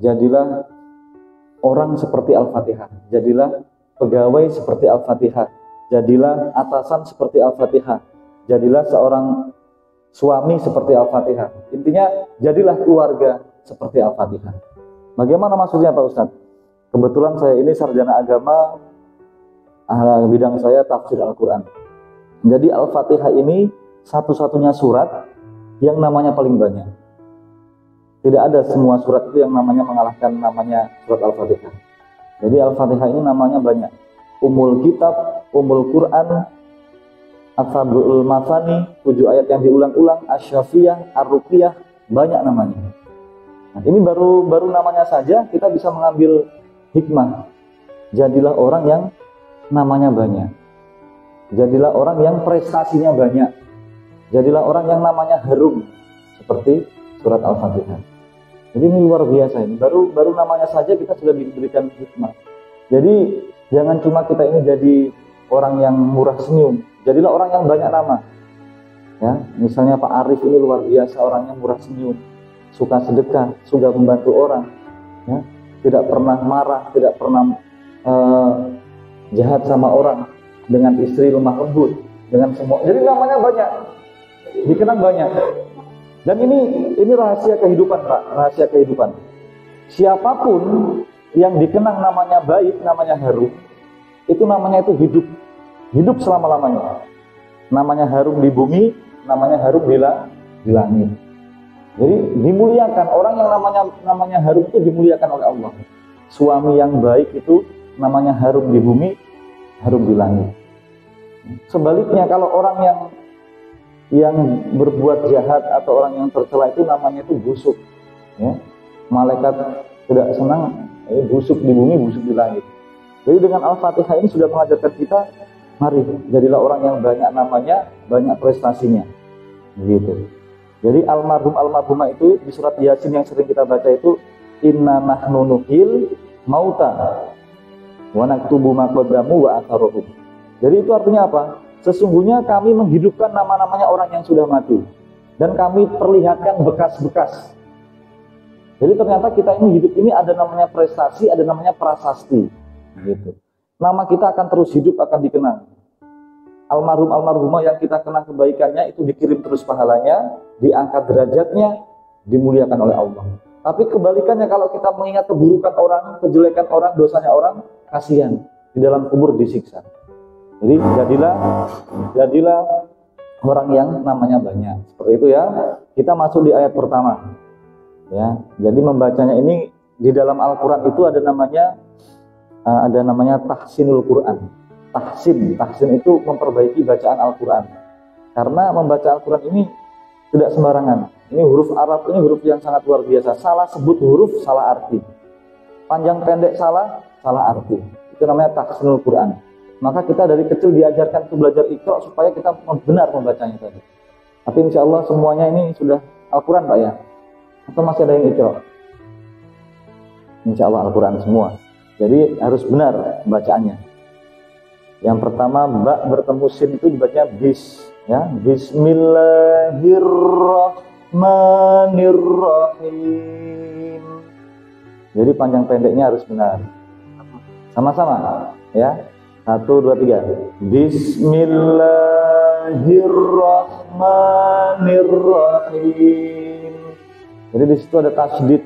jadilah orang seperti Al-Fatihah, jadilah pegawai seperti Al-Fatihah, jadilah atasan seperti Al-Fatihah, jadilah seorang suami seperti Al-Fatihah. Intinya jadilah keluarga seperti Al-Fatihah. Bagaimana maksudnya Pak Ustadz? Kebetulan saya ini sarjana agama, bidang saya tafsir Al-Quran. Jadi Al-Fatihah ini satu-satunya surat yang namanya paling banyak. Tidak ada semua surat itu yang namanya mengalahkan namanya surat Al-Fatihah. Jadi Al-Fatihah ini namanya banyak. Ummul Kitab, Ummul Quran, As-Sab'ul Masani, 7 ayat yang diulang-ulang, Asy-Syafiyah, Ar-Ruqyah, banyak namanya. Nah, ini baru namanya saja kita bisa mengambil hikmah. Jadilah orang yang namanya banyak. Jadilah orang yang prestasinya banyak. Jadilah orang yang namanya harum seperti surat Al-Fatihah. Jadi ini luar biasa ini. Baru namanya saja kita sudah diberikan hikmah. Jadi jangan cuma kita ini jadi orang yang murah senyum. Jadilah orang yang banyak nama. Ya, misalnya Pak Arif ini luar biasa orangnya murah senyum, suka sedekah, suka membantu orang. Ya, tidak pernah marah, tidak pernah jahat sama orang, dengan istri lemah lembut, dengan semua. Jadi namanya banyak, dikenang banyak. Dan ini rahasia kehidupan Pak, rahasia kehidupan. Siapapun yang dikenang namanya baik, namanya harum, itu namanya itu hidup selama-lamanya. Namanya harum di bumi, namanya harum di langit. Jadi dimuliakan, orang yang namanya harum itu dimuliakan oleh Allah. Suami yang baik itu namanya harum di bumi, harum di langit. Sebaliknya kalau orang yang berbuat jahat atau orang yang tercela itu namanya itu busuk. Ya. Malaikat tidak senang, busuk di bumi, busuk di langit. Jadi dengan Al-Fatihah ini sudah mengajarkan kita, mari jadilah orang yang banyak namanya, banyak prestasinya. Begitu. Jadi almarhumah itu di surat Yasin yang sering kita baca itu, inna nahnu nuhyil mauta wa naktubu ma qaddamu wa atharuhum. Jadi itu artinya apa? Sesungguhnya kami menghidupkan nama-namanya orang yang sudah mati dan kami perlihatkan bekas-bekas. Jadi ternyata kita ini hidup ini ada namanya prestasi, ada namanya prasasti. Gitu. Nama kita akan terus hidup, akan dikenang. Almarhumah yang kita kenang kebaikannya itu dikirim terus pahalanya, diangkat derajatnya, dimuliakan oleh Allah. Tapi kebalikannya kalau kita mengingat keburukan orang, kejelekan orang, dosanya orang, kasihan, di dalam kubur disiksa. Jadi jadilah orang yang namanya banyak. Seperti itu ya. Kita masuk di ayat pertama. Ya. Jadi membacanya ini di dalam Al-Qur'an itu ada namanya tahsinul Qur'an. Tahsin itu memperbaiki bacaan Al-Qur'an. Karena membaca Al-Qur'an ini tidak sembarangan. Ini huruf Arab ini huruf yang sangat luar biasa. Salah sebut huruf, salah arti. Panjang pendek salah arti. Itu namanya tahsinul Qur'an. Maka kita dari kecil diajarkan untuk belajar Iqra supaya kita benar membacanya tadi. Tapi insya Allah semuanya ini sudah Al-Quran Pak ya? Atau masih ada yang Iqra? Insya Allah Al-Quran semua. Jadi harus benar bacaannya. Yang pertama ba bertemu sin itu dibacanya bis. Ya, Bismillahirrahmanirrahim. Jadi panjang pendeknya harus benar. Sama-sama ya. 1, 2, 3. Bismillahirrahmanirrahim. Jadi di situ ada tasydid.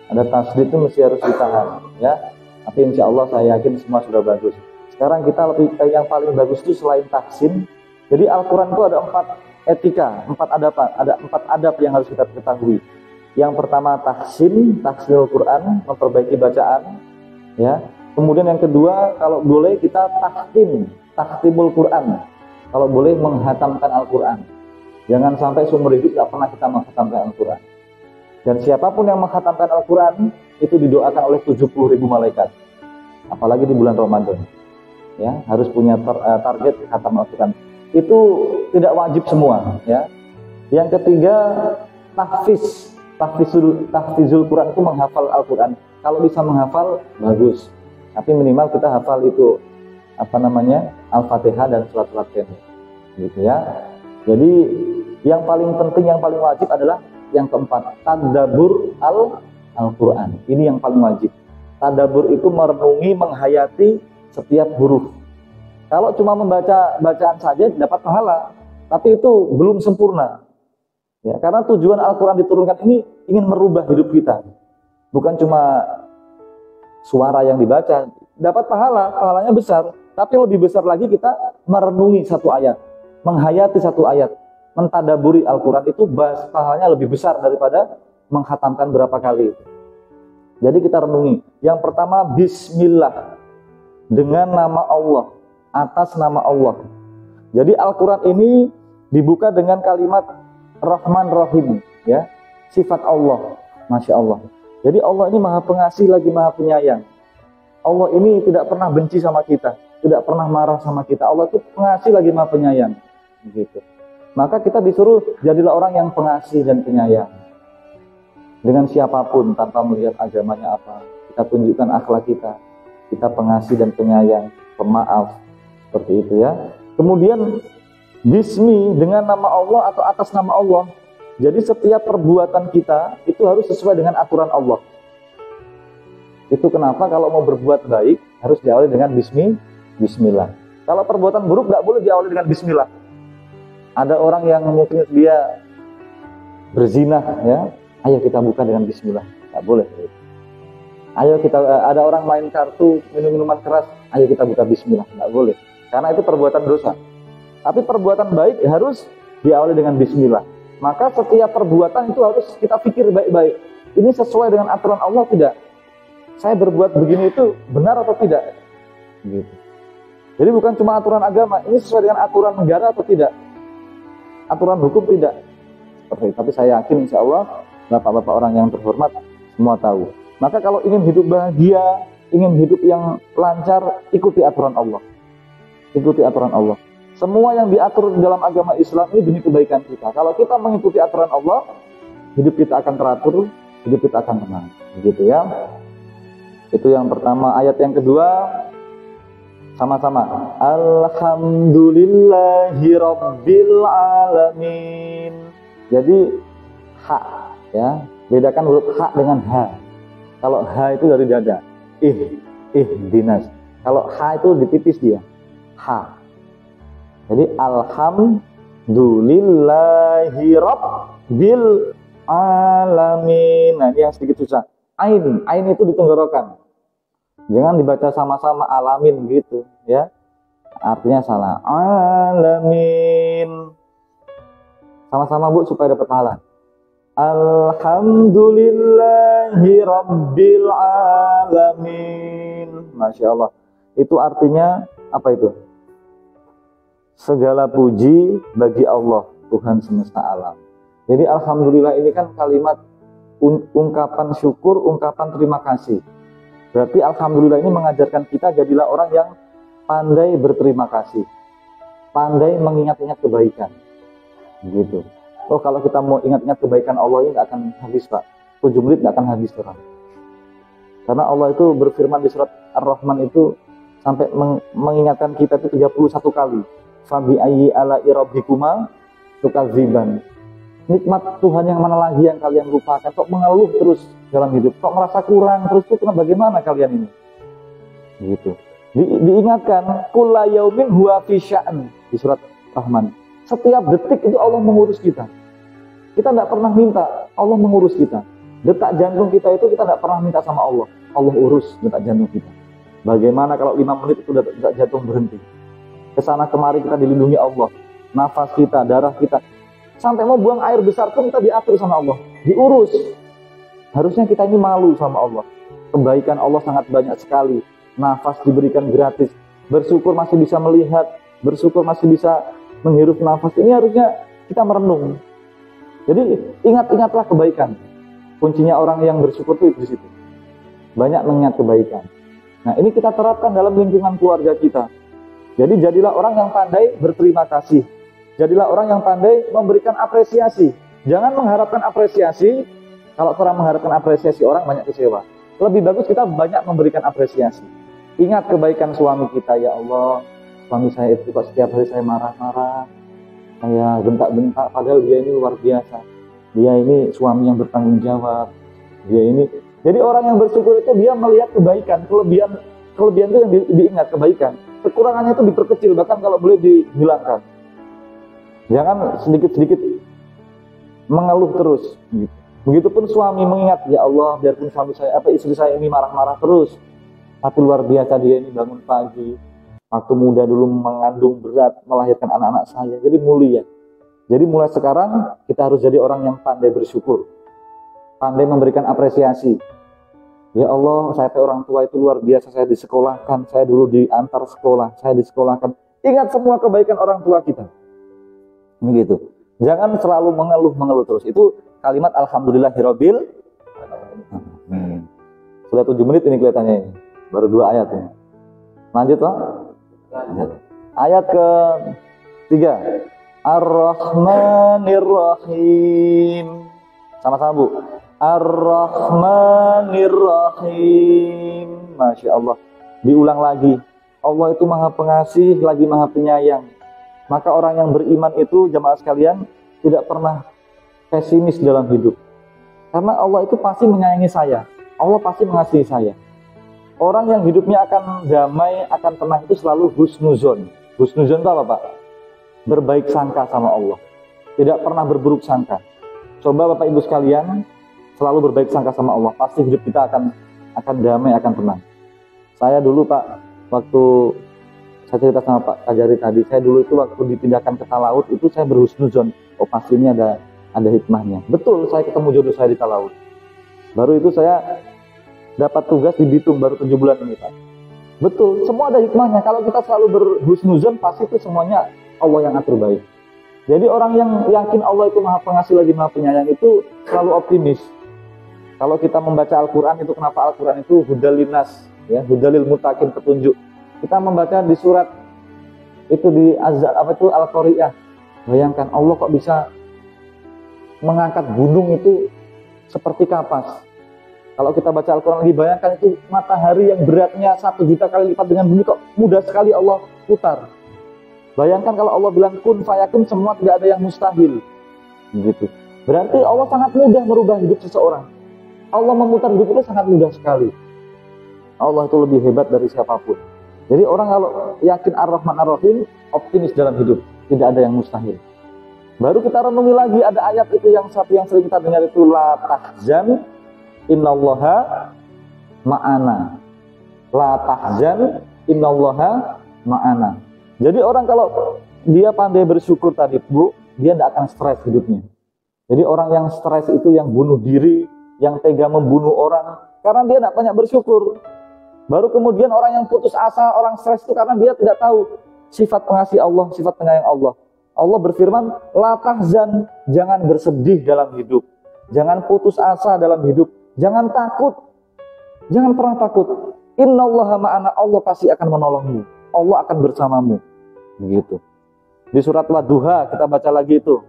Ada tasydid itu mesti harus ditahan, ya. Tapi insya Allah saya yakin semua sudah bagus. Sekarang kita yang paling bagus itu selain tahsin. Jadi Al-Quran itu ada 4 etika, 4 adab, ada 4 adab yang harus kita ketahui. Yang pertama tahsinul Quran, memperbaiki bacaan, ya. Kemudian yang kedua, kalau boleh kita tahtimul Quran. Kalau boleh menghatamkan Al-Quran. Jangan sampai seumur hidup tidak pernah kita menghatamkan Al-Quran. Dan siapapun yang menghatamkan Al-Quran, itu didoakan oleh 70.000 malaikat. Apalagi di bulan Ramadan. Ya, harus punya target khatam Al-Quran. Itu tidak wajib semua. Ya. Yang ketiga, tahfizul Quran itu menghafal Al-Quran. Kalau bisa menghafal, bagus. Tapi minimal kita hafal itu Al-Fatihah dan surat-surat pendek. Gitu ya. Jadi yang paling penting, yang paling wajib adalah yang keempat, tadabbur Al-Quran. Ini yang paling wajib. Tadabbur itu merenungi, menghayati setiap huruf. Kalau cuma membaca bacaan saja dapat pahala, tapi itu belum sempurna. Ya, karena tujuan Al-Quran diturunkan ini ingin merubah hidup kita. Bukan cuma suara yang dibaca, dapat pahala, pahalanya besar. Tapi lebih besar lagi kita merenungi satu ayat, menghayati satu ayat, mentadaburi Al-Quran itu pahalanya lebih besar daripada menghatamkan berapa kali. Jadi kita renungi. Yang pertama, Bismillah, dengan nama Allah, atas nama Allah. Jadi Al-Quran ini dibuka dengan kalimat Rahman Rahim, ya, sifat Allah, Masya Allah. Jadi Allah ini maha pengasih lagi maha penyayang. Allah ini tidak pernah benci sama kita, tidak pernah marah sama kita. Allah itu pengasih lagi maha penyayang, gitu. Maka kita disuruh jadilah orang yang pengasih dan penyayang dengan siapapun tanpa melihat agamanya apa. Kita tunjukkan akhlak kita, kita pengasih dan penyayang, pemaaf, seperti itu ya. Kemudian Bismi, dengan nama Allah atau atas nama Allah. Jadi setiap perbuatan kita itu harus sesuai dengan aturan Allah. Itu kenapa kalau mau berbuat baik harus diawali dengan Bismillah. Kalau perbuatan buruk nggak boleh diawali dengan Bismillah. Ada orang yang mungkin dia berzina, ya, ayo kita buka dengan Bismillah, nggak boleh. Ayo kita, ada orang main kartu, minum minuman keras, ayo kita buka Bismillah, nggak boleh. Karena itu perbuatan dosa. Tapi perbuatan baik harus diawali dengan Bismillah. Maka setiap perbuatan itu harus kita pikir baik-baik. Ini sesuai dengan aturan Allah tidak? Saya berbuat begini itu benar atau tidak? Gitu. Jadi bukan cuma aturan agama, ini sesuai dengan aturan negara atau tidak? Aturan hukum tidak. Seperti itu. Tapi saya yakin insya Allah bapak-bapak orang yang terhormat semua tahu. Maka kalau ingin hidup bahagia, ingin hidup yang lancar, ikuti aturan Allah. Ikuti aturan Allah. Semua yang diatur dalam agama Islam ini demi kebaikan kita. Kalau kita mengikuti aturan Allah, hidup kita akan teratur, hidup kita akan tenang. Begitu ya. Itu yang pertama. Ayat yang kedua, sama-sama. Alhamdulillahi Rabbil Alamin. Jadi ha, ya, bedakan huruf ha dengan ha. Kalau ha itu dari dada, dinas. Kalau ha itu ditipis dia, ha. Jadi alhamdulillahi Rabbil Alamin. Nah ini yang sedikit susah. Ain itu ditenggorokan. Jangan dibaca sama-sama alamin gitu, ya. Artinya salah. Alamin. Sama-sama Bu supaya dapat pahala. Alhamdulillahi Rabbil Alamin. Masya Allah. Itu artinya apa itu? Segala puji bagi Allah, Tuhan semesta alam. Jadi alhamdulillah ini kan kalimat ungkapan syukur, ungkapan terima kasih. Berarti alhamdulillah ini mengajarkan kita jadilah orang yang pandai berterima kasih, pandai mengingat-ingat kebaikan. Gitu. Oh kalau kita mau ingat-ingat kebaikan Allah ini nggak akan habis Pak. 7 menit nggak akan habis orang. Karena Allah itu berfirman di surat Ar-Rahman itu sampai mengingatkan kita itu 31 kali. Fabi ayyi ala'i rabbikuma tukadziban. Nikmat Tuhan yang mana lagi yang kalian lupakan? Kok mengeluh terus dalam hidup? Kok merasa kurang terus? Itu bagaimana kalian ini? Gitu. Diingatkan kulla yaumin huwa fi sya'n di surat Rahman. Setiap detik itu Allah mengurus kita. Kita tidak pernah minta, Allah mengurus kita. Detak jantung kita itu kita tidak pernah minta sama Allah. Allah urus detak jantung kita. Bagaimana kalau 5 menit itu detak jantung berhenti? Kesana kemari kita dilindungi Allah. Nafas kita, darah kita. Sampai mau buang air besar pun kita diatur sama Allah. Diurus. Harusnya kita ini malu sama Allah. Kebaikan Allah sangat banyak sekali. Nafas diberikan gratis. Bersyukur masih bisa melihat. Bersyukur masih bisa menghirup nafas. Ini harusnya kita merenung. Jadi ingat-ingatlah kebaikan. Kuncinya orang yang bersyukur itu di situ. Banyak mengingat kebaikan. Nah ini kita terapkan dalam lingkungan keluarga kita. Jadi jadilah orang yang pandai berterima kasih. Jadilah orang yang pandai memberikan apresiasi. Jangan mengharapkan apresiasi. Kalau orang mengharapkan apresiasi orang banyak kecewa. Lebih bagus kita banyak memberikan apresiasi. Ingat kebaikan suami kita, ya Allah. Suami saya itu kok setiap hari saya marah-marah. Saya bentak-bentak, padahal dia ini luar biasa. Dia ini suami yang bertanggung jawab. dia ini. Jadi orang yang bersyukur itu dia melihat kebaikan, kelebihan itu yang diingat kebaikan. Kekurangannya itu diperkecil, bahkan kalau boleh dihilangkan. Jangan sedikit-sedikit mengeluh terus. Begitupun suami mengingat, ya Allah, biarpun suami saya, istri saya ini marah-marah terus, tapi luar biasa dia ini bangun pagi, waktu muda dulu mengandung berat, melahirkan anak-anak saya, jadi mulia. Jadi mulai sekarang kita harus jadi orang yang pandai bersyukur, pandai memberikan apresiasi. Ya Allah, saya orang tua itu luar biasa, saya disekolahkan, saya dulu diantar sekolah, saya disekolahkan. Ingat semua kebaikan orang tua kita. Begitu. Jangan selalu mengeluh terus. Itu kalimat alhamdulillahirabbil. Sudah 7 menit ini kelihatannya ini. Baru 2 ayat ya. Lanjut Pak. Ayat ke-3. Ar-Rahmanir-Rahim. Sama-sama Bu. Ar-Rahmanir-Rahim. Masya Allah. Diulang lagi. Allah itu maha pengasih, lagi maha penyayang. Maka orang yang beriman itu, jamaah sekalian, tidak pernah pesimis dalam hidup. Karena Allah itu pasti menyayangi saya. Allah pasti mengasihi saya. Orang yang hidupnya akan damai, akan tenang itu selalu husnuzon. Husnuzon itu apa Pak? Berbaik sangka sama Allah. Tidak pernah berburuk sangka. Coba Bapak Ibu sekalian, selalu berbaik sangka sama Allah. Pasti hidup kita akan damai, akan tenang. Saya dulu Pak, waktu saya cerita sama Pak Kajari tadi, saya dulu itu waktu dipindahkan ke Talaut, itu saya berhusnuzon. Oh pasti ini ada hikmahnya. Betul, saya ketemu jodoh saya di Talaut. Baru itu saya dapat tugas di Bitung, baru 7 bulan ini Pak. Betul, semua ada hikmahnya. Kalau kita selalu berhusnuzon, pasti itu semuanya Allah yang atur baik. Jadi orang yang yakin Allah itu maha pengasih lagi maha penyayang itu selalu optimis. Kalau kita membaca Al-Quran itu, kenapa Al-Quran itu hudalinas, ya, hudalil mutakin, petunjuk. Kita membaca di surat itu di Al-Qari'ah. Bayangkan Allah kok bisa mengangkat gunung itu seperti kapas. Kalau kita baca Al-Quran lagi, bayangkan itu matahari yang beratnya 1 juta kali lipat dengan bumi, kok mudah sekali Allah putar. Bayangkan kalau Allah bilang kun fayakun, semua tidak ada yang mustahil. Begitu. Berarti Allah sangat mudah merubah hidup seseorang. Allah memutar hidup itu sangat mudah sekali. Allah itu lebih hebat dari siapapun. Jadi orang kalau yakin Ar-Rahman Ar-Rahim, optimis dalam hidup, tidak ada yang mustahil. Baru kita renungi lagi, ada ayat itu yang sering kita dengar itu, la tahzan innallaha ma'ana. La tahzan innallaha ma'ana. Jadi orang kalau dia pandai bersyukur tadi Bu, dia tidak akan stres hidupnya. Jadi orang yang stres itu yang bunuh diri, yang tega membunuh orang, karena dia tidak banyak bersyukur. Baru kemudian orang yang putus asa, orang stres itu karena dia tidak tahu sifat pengasih Allah, sifat penyayang Allah. Allah berfirman, la tahzan, jangan bersedih dalam hidup. Jangan putus asa dalam hidup. Jangan takut. Jangan pernah takut. Innallaha ma'ana, Allah pasti akan menolongmu. Allah akan bersamamu. Begitu. Di surat Wadduha kita baca lagi itu.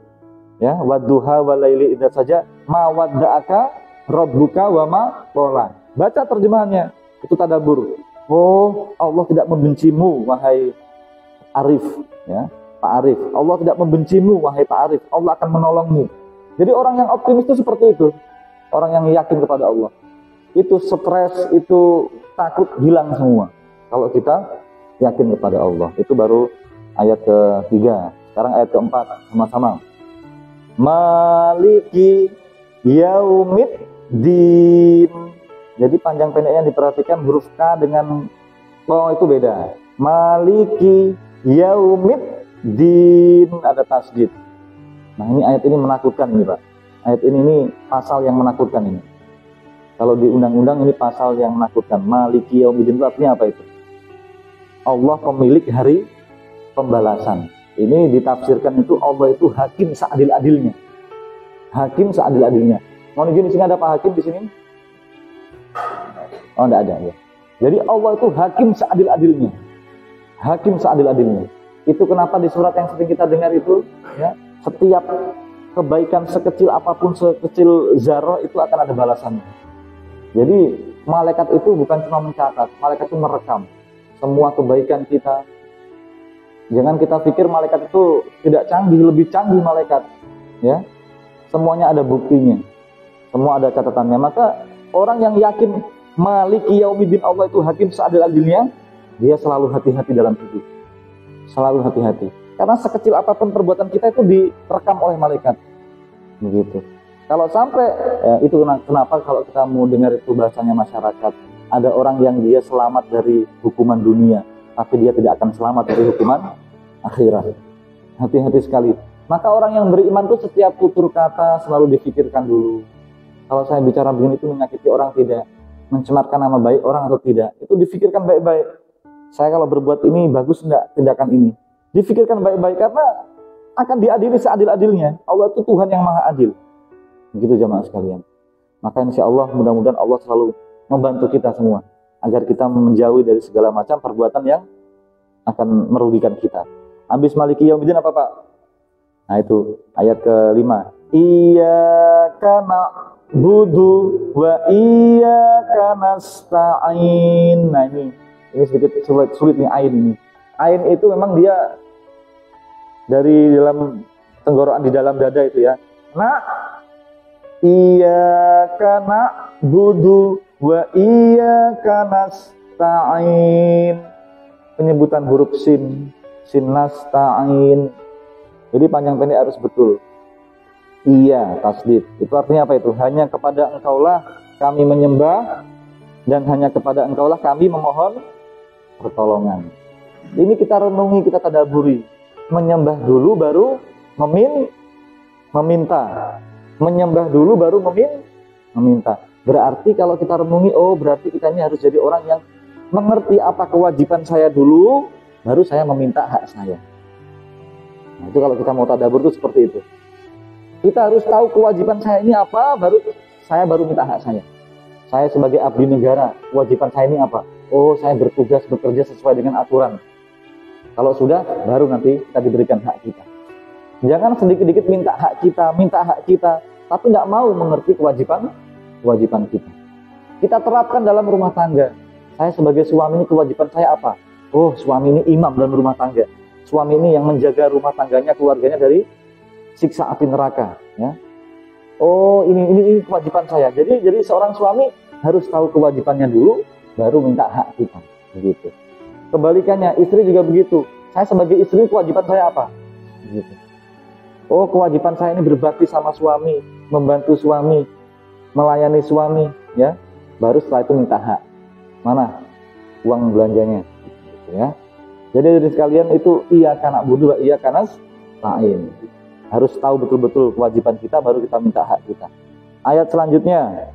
Ya, Wadduha walaili idza saja, ma wadda'aka rabbuka wa ma qala. Baca terjemahannya. Itu tadabbur. Oh, Allah tidak membencimu wahai Arif, ya, Pak Arif. Allah tidak membencimu wahai Pak Arif. Allah akan menolongmu. Jadi orang yang optimis itu seperti itu. Orang yang yakin kepada Allah. Itu stres, itu takut hilang semua. Kalau kita yakin kepada Allah. Itu baru ayat ke-3. Sekarang ayat ke-4 sama-sama. Maliki yaumiddin. Jadi panjang pendeknya diperhatikan, huruf K dengan O itu beda. Maliki yaumiddin, ada tasdid. Nah ini ayat ini menakutkan ini Pak. Ayat ini pasal yang menakutkan ini. Kalau di undang-undang ini pasal yang menakutkan. Maliki yaumiddin itu artinya apa itu? Allah pemilik hari pembalasan. Ini ditafsirkan itu Allah itu hakim seadil-adilnya. Hakim seadil-adilnya. Mohon izin, di sini ada Pak Hakim di sini? Oh, enggak ada ya. Jadi Allah itu hakim seadil-adilnya. Hakim seadil-adilnya. Itu kenapa di surat yang sering kita dengar itu, ya, setiap kebaikan sekecil apapun, sekecil zarah itu akan ada balasannya. Jadi malaikat itu bukan cuma mencatat, malaikat itu merekam semua kebaikan kita. Jangan kita pikir malaikat itu tidak canggih, lebih canggih malaikat, ya. Semuanya ada buktinya. Semua ada catatannya. Maka orang yang yakin Maliki Yaumiddin, Allah itu hakim seadil-adilnya, dia selalu hati-hati dalam hidup. Selalu hati-hati. Karena sekecil apapun perbuatan kita itu direkam oleh malaikat. Begitu. Kalau sampai, itu kenapa kalau kita mau dengar itu bahasanya masyarakat, ada orang yang dia selamat dari hukuman dunia, tapi dia tidak akan selamat dari hukuman akhirat. Hati-hati sekali. Maka orang yang beriman itu setiap tutur kata selalu difikirkan dulu. Kalau saya bicara begini itu menyakiti orang tidak, mencemarkan nama baik orang atau tidak, itu difikirkan baik-baik. Saya kalau berbuat ini bagus enggak tindakan ini, difikirkan baik-baik karena akan diadili seadil-adilnya. Allah itu Tuhan yang maha adil. Begitu jamaah sekalian. Maka insya Allah mudah-mudahan Allah selalu membantu kita semua agar kita menjauhi dari segala macam perbuatan yang akan merugikan kita. Habis Maliki Yaumiddin apa Pak? Nah itu ayat ke-5. Iyyaka na'budu wa iyyaka nasta'in. Nah ini sedikit sulit nih ain ini. Ain itu memang dia dari dalam tenggorokan di dalam dada itu ya. Iyyaka na'budu wa iyyaka nasta'in. Penyebutan huruf sin nasta'in. Jadi panjang pendek harus betul. Iya, tasdid. Itu artinya apa itu? Hanya kepada Engkaulah kami menyembah dan hanya kepada Engkaulah kami memohon pertolongan. Ini kita renungi, kita tadaburi. Menyembah dulu baru meminta. Menyembah dulu baru meminta. Berarti kalau kita renungi, berarti kita ini harus jadi orang yang mengerti apa kewajiban saya dulu, baru saya meminta hak saya. Nah, itu kalau kita mau tadabbur itu seperti itu. Kita harus tahu kewajiban saya ini apa, baru minta hak saya. Saya sebagai abdi negara, kewajiban saya ini apa? Saya bertugas bekerja sesuai dengan aturan. Kalau sudah, baru nanti kita diberikan hak kita. Jangan sedikit-sedikit minta hak kita, tapi nggak mau mengerti kewajiban kita. Kita terapkan dalam rumah tangga. Saya sebagai suami ini kewajiban saya apa? Suami ini imam dalam rumah tangga. Suami ini yang menjaga rumah tangganya, keluarganya dari siksa api neraka. Ya. Ini kewajiban saya. Jadi seorang suami harus tahu kewajibannya dulu, baru minta hak kita. Begitu. Kebalikannya, istri juga begitu. Saya sebagai istri, kewajiban saya apa? Begitu. Kewajiban saya ini berbakti sama suami, membantu suami, melayani suami. Ya. Baru setelah itu minta hak. Mana uang belanjanya? Gitu, ya. Jadi dari sekalian itu iyyaka na'budu wa iyyaka nasta'in. Harus tahu betul-betul kewajiban kita, baru kita minta hak kita. Ayat selanjutnya.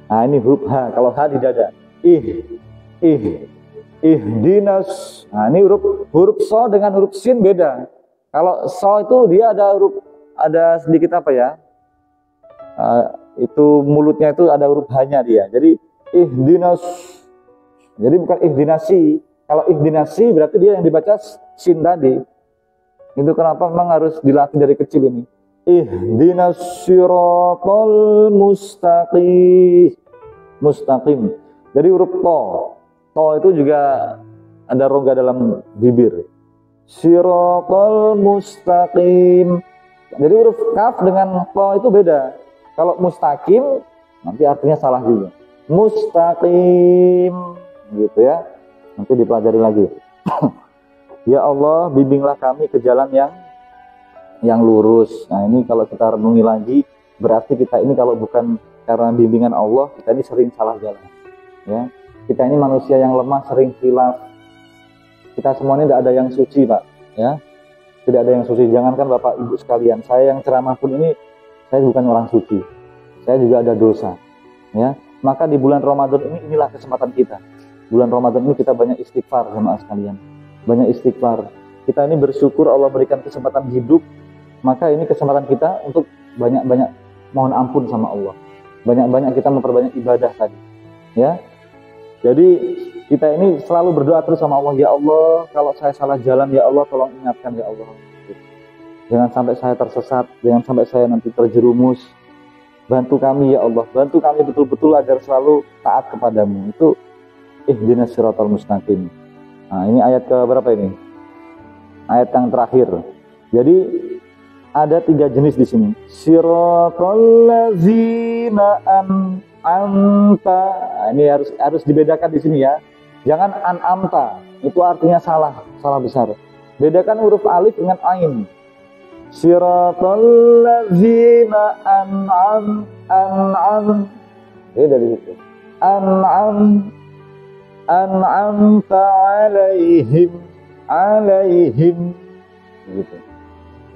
Nah ini huruf H. Kalau H di dada. Ihdinas. Nah ini huruf so dengan huruf sin beda. Kalau so itu dia ada sedikit apa ya? Itu mulutnya itu ada huruf H-nya dia. Jadi ihdinas. Jadi bukan ihdinasi. Kalau ihdinasi berarti dia yang dibaca sin tadi. Itu kenapa memang harus dilatih dari kecil ini. Ihdinas siratal mustaqim. Jadi huruf to itu juga ada rongga dalam bibir. Siratal mustaqim. Jadi huruf kaf dengan to itu beda. Kalau mustaqim nanti artinya salah juga. Mustaqim gitu ya. Nanti dipelajari lagi. Ya Allah, bimbinglah kami ke jalan yang lurus. Nah ini kalau kita renungi lagi, berarti kita ini kalau bukan karena bimbingan Allah, kita ini sering salah jalan. Ya, kita ini manusia yang lemah, sering khilaf. Kita semua ini tidak ada yang suci, Pak. Ya, tidak ada yang suci. Jangankan Bapak Ibu sekalian, saya yang ceramah pun ini, saya bukan orang suci. Saya juga ada dosa. Ya, maka di bulan Ramadan ini inilah kesempatan kita. Bulan Ramadan ini kita banyak istighfar jemaah sekalian. Banyak istighfar. Kita ini bersyukur Allah berikan kesempatan hidup. Maka ini kesempatan kita untuk banyak-banyak mohon ampun sama Allah. Banyak-banyak kita memperbanyak ibadah tadi. Ya. Jadi kita ini selalu berdoa terus sama Allah. Ya Allah, kalau saya salah jalan, ya Allah tolong ingatkan ya Allah. Jangan sampai saya tersesat. Jangan sampai saya nanti terjerumus. Bantu kami ya Allah. Bantu kami betul-betul agar selalu taat kepadamu. Itu ihdinas siratal mustaqim. Nah, ini ayat ke berapa ini? Ayat yang terakhir. Jadi ada 3 jenis di sini. Siratal ladzina an'amta. Ini harus dibedakan di sini ya. Jangan an'amta. Itu artinya salah besar. Bedakan huruf alif dengan ain. Siratal ladzina an'am. Ini dari situ. An'amta alaihim. Gitu.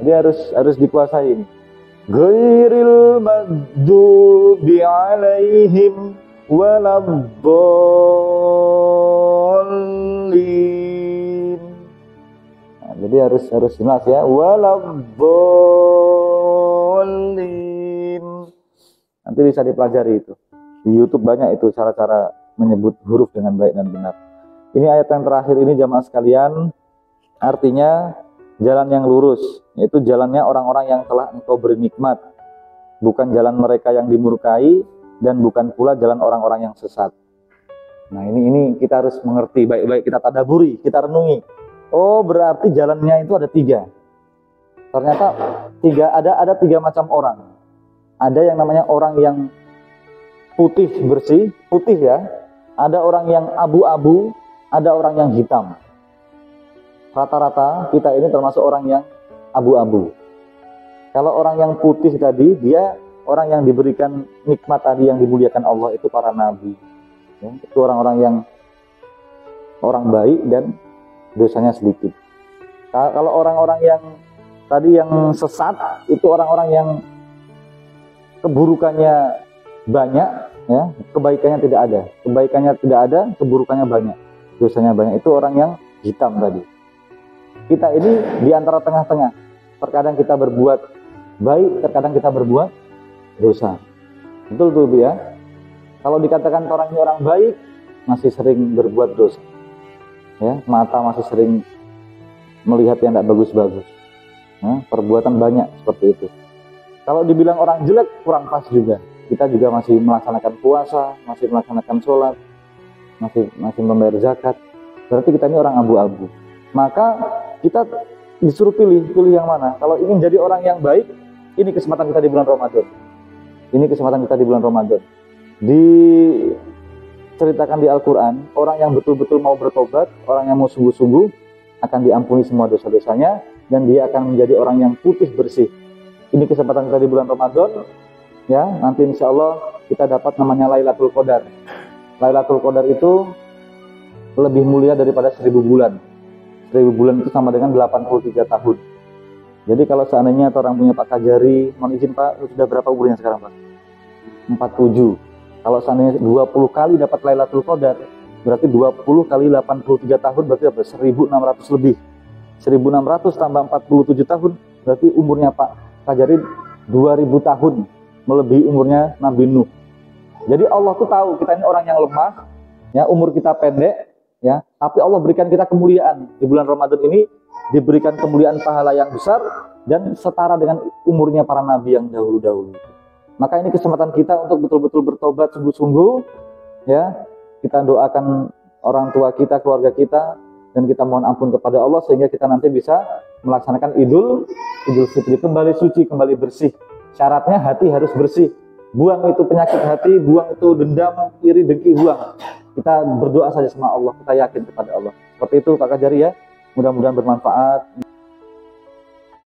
Jadi harus dikuasai ini. Ghairil maghdubi alaihim waladdallin. Nah, jadi harus jelas ya. Waladdallin. Nanti bisa dipelajari itu. Di YouTube banyak itu cara-cara menyebut huruf dengan baik dan benar. Ini ayat yang terakhir ini jamaah sekalian, artinya jalan yang lurus, yaitu jalannya orang-orang yang telah engkau beri nikmat, bukan jalan mereka yang dimurkai, dan bukan pula jalan orang-orang yang sesat. Nah ini kita harus mengerti baik-baik, kita tadaburi, kita renungi. Oh berarti jalannya itu ada 3. Ternyata ada 3 macam orang. Ada yang namanya orang yang putih bersih, putih ya. Ada orang yang abu-abu, ada orang yang hitam. Rata-rata kita ini termasuk orang yang abu-abu. Kalau orang yang putih tadi, dia orang yang diberikan nikmat tadi, yang dimuliakan Allah, itu para nabi ya, itu orang-orang yang orang baik dan dosanya sedikit. Kalau orang-orang yang tadi yang sesat, itu orang-orang yang keburukannya banyak ya, kebaikannya tidak ada. Kebaikannya tidak ada, keburukannya banyak, dosanya banyak. Itu orang yang hitam tadi. Kita ini di antara tengah-tengah. Terkadang kita berbuat baik, terkadang kita berbuat dosa. Betul tuh ya. Kalau dikatakan orang ini orang baik, masih sering berbuat dosa. Ya, mata masih sering melihat yang tidak bagus-bagus. Nah, perbuatan banyak seperti itu. Kalau dibilang orang jelek, kurang pas juga. Kita juga masih melaksanakan puasa, masih melaksanakan sholat, masih membayar zakat. Berarti kita ini orang abu-abu. Maka kita disuruh pilih yang mana. Kalau ingin jadi orang yang baik, ini kesempatan kita di bulan Ramadan. Ini kesempatan kita di bulan Ramadan. Diceritakan di Al-Quran, orang yang betul-betul mau bertobat, orang yang mau sungguh-sungguh, akan diampuni semua dosa-dosanya, dan dia akan menjadi orang yang putih bersih. Ini kesempatan kita di bulan Ramadan. Ya, nanti insya Allah kita dapat namanya Lailatul Qadar. Lailatul Qadar itu lebih mulia daripada 1000 bulan. 1000 bulan itu sama dengan 83 tahun. Jadi kalau seandainya orang punya Pak Kajari, mohon izin Pak, sudah berapa umurnya sekarang Pak? 47. Kalau seandainya 20 kali dapat Lailatul Qadar, berarti 20 kali 83 tahun, berarti apa? 1600 lebih. 1600 tambah 47 tahun, berarti umurnya Pak Kajari 2000 tahun, melebihi umurnya Nabi Nuh. Jadi Allah tuh tahu kita ini orang yang lemah, ya, umur kita pendek, ya, tapi Allah berikan kita kemuliaan. Di bulan Ramadan ini diberikan kemuliaan pahala yang besar dan setara dengan umurnya para nabi yang dahulu-dahulu. Maka ini kesempatan kita untuk betul-betul bertobat sungguh-sungguh, ya. Kita doakan orang tua kita, keluarga kita, dan kita mohon ampun kepada Allah sehingga kita nanti bisa melaksanakan Idul Fitri, kembali suci, kembali bersih. Syaratnya hati harus bersih. Buang itu penyakit hati, buang itu dendam, iri, dengki, buang. Kita berdoa saja sama Allah, kita yakin kepada Allah. Seperti itu Pak Kajari ya. Mudah-mudahan bermanfaat.